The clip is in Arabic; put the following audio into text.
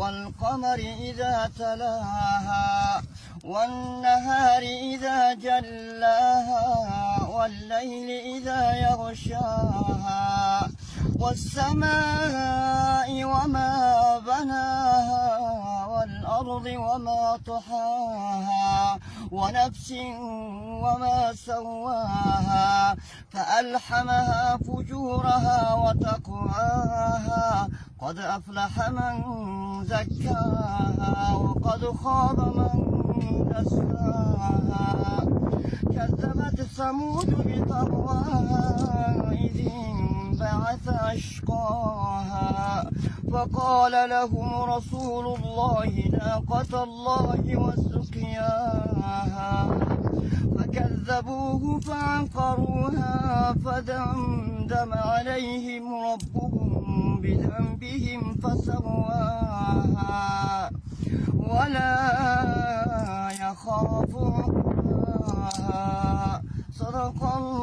والقمر إذا تلاها والنهار إذا جلاها والليل إذا يغشاها والسماء وما بناها والأرض وما طحاها ونفس وما سواها فألحمها فجورها وتقواها قد أفلح من زكاها وقد خاب من دساها كذبت ثمود بطغواها إذ انبعث أشقاها فقال لهم رسول الله ناقة الله وسقياها فكذبوه فعقروها فدمدم عليهم ربهم بذنبهم فسواها ولا يخاف عقباها صدق الله